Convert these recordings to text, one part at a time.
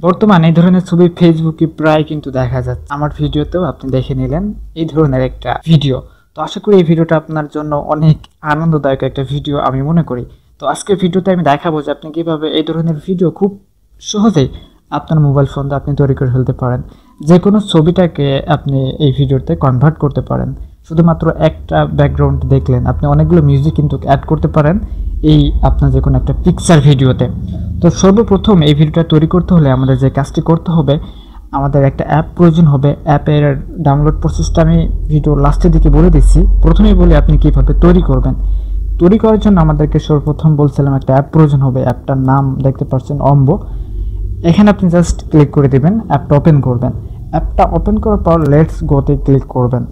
বর্তমানে এই ধরনের ছবি ফেসবুকে প্রায় কিন্তু দেখা যাচ্ছে। আমার ভিডিওতেও আপনি দেখে নিলেন এই ধরনের একটা ভিডিও। তো আশা করি এই ভিডিওটা আপনার জন্য অনেক আনন্দদায়ক একটা ভিডিও আমি মনে করি। তো আজকের ভিডিওতে আমি দেখাবো যে আপনি কিভাবে এই ধরনের ভিডিও খুব সহজেই আপনার মোবাইল ফোন দিয়ে আপনি তৈরি করে ফেলতে পারেন। যে কোনো ছবিটাকে আপনি এই ভিডিওতে কনভার্ট করতে পারেন। শুধুমাত্র একটা ব্যাকগ্রাউন্ড দেখলেন, আপনি অনেকগুলো মিউজিক কিন্তু অ্যাড করতে পারেন এই আপনার যে কোনো একটা পিকচার ভিডিওতে। তো সর্বপ্রথম এই ভিডিওটা তৈরি করতে হলে আমাদের যে কাজটি করতে হবে, আমাদের একটা অ্যাপ প্রয়োজন হবে। অ্যাপের ডাউনলোড প্রসেসটা আমি ভিডিও লাস্টের দিকে বলে দিচ্ছি। প্রথমেই বলি আপনি কীভাবে তৈরি করবেন। তৈরি করার জন্য আমাদেরকে সর্বপ্রথম বলছিলাম একটা অ্যাপ প্রয়োজন হবে। অ্যাপটার নাম দেখতে পাচ্ছেন অম্বো। এখানে আপনি জাস্ট ক্লিক করে দেবেন, অ্যাপটা ওপেন করবেন। অ্যাপটা ওপেন করার পর লেটস গোতে ক্লিক করবেন।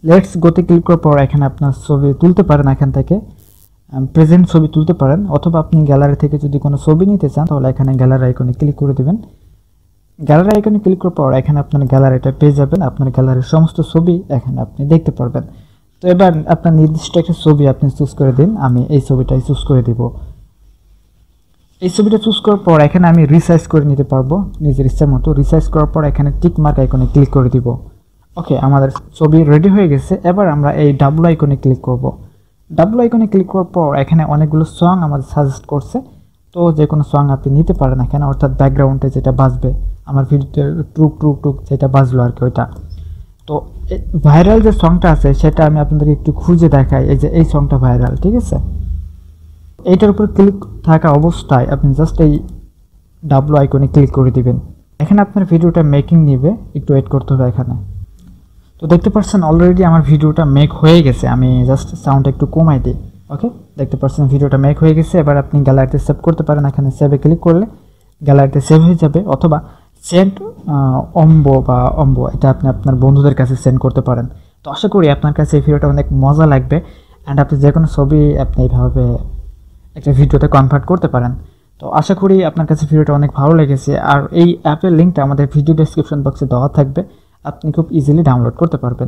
লেটস গোতে ক্লিক করার পর এখানে আপনার ছবি তুলতে পারেন, এখান থেকে প্রেজেন্ট ছবি তুলতে পারেন, অথবা আপনি গ্যালারি থেকে যদি কোনো ছবি নিতে চান তাহলে এখানে গ্যালারি আইকনে ক্লিক করে দেবেন। গ্যালারি আইকনে ক্লিক করার পর এখানে আপনার গ্যালারিটা পেয়ে যাবেন। আপনার গ্যালারির সমস্ত ছবি এখানে আপনি দেখতে পারবেন। তো এবার আপনার নির্দিষ্ট একটা ছবি আপনি চুজ করে দিন। আমি এই ছবিটাই চুজ করে দিব। এই ছবিটা চুজ করার পর এখানে আমি রিসাইজ করে নিতে পারবো নিজের ইচ্ছা মতো। রিসাইজ করার পর এখানে টিক মার্ক আইকনে ক্লিক করে দিব। ওকে, আমাদের ছবি রেডি হয়ে গেছে। এবার আমরা এই ডাবল আইকনে ক্লিক করব। ডাবল আইকনে ক্লিক করার পর এখানে অনেকগুলো সং আমাদের সাজেস্ট করছে। তো যে কোনো সং আপনি নিতে পারেন এখানে, অর্থাৎ ব্যাকগ্রাউন্ডে যেটা বাজবে, আমার ভিডিওতে টুক টুক টুক যেটা বাজলো আর কি ওইটা। তো ভাইরাল যে সংটা আছে সেটা আমি আপনাদের একটু খুঁজে দেখাই। এই যে এই সংটা ভাইরাল, ঠিক আছে। এইটার উপর ক্লিক থাকা অবস্থায় আপনি জাস্ট এই ডাবল আইকনে ক্লিক করে দিবেন। এখানে আপনার ভিডিওটা মেকিং নিবে, একটু ওয়েট করতে হবে এখানে। তো দেখতে পাচ্ছেন অলরেডি আমার ভিডিওটা মেক হয়ে গেছে। আমি জাস্ট সাউন্ডটা একটু কমাই দিই। ওকে, দেখতে পাচ্ছেন ভিডিওটা মেক হয়ে গেছে। এবার আপনি গ্যালারিতে সেভ করতে পারেন। এখানে সেভে ক্লিক করলে গ্যালারিতে সেভ হয়ে যাবে, অথবা সেন্ড অম্বো এটা আপনি আপনার বন্ধুদের কাছে সেন্ড করতে পারেন। তো আশা করি আপনার কাছে এই ভিডিওটা অনেক মজা লাগবে, অ্যান্ড আপনি যে কোনো ছবি আপনি এইভাবে একটা ভিডিওতে কনভার্ট করতে পারেন। তো আশা করি আপনার কাছে ভিডিওটা অনেক ভালো লেগেছে। আর এই অ্যাপের লিঙ্কটা আমাদের ভিডিও ডেসক্রিপশন বক্সে দেওয়া থাকবে, আপনি খুব ইজিলি ডাউনলোড করতে পারবেন।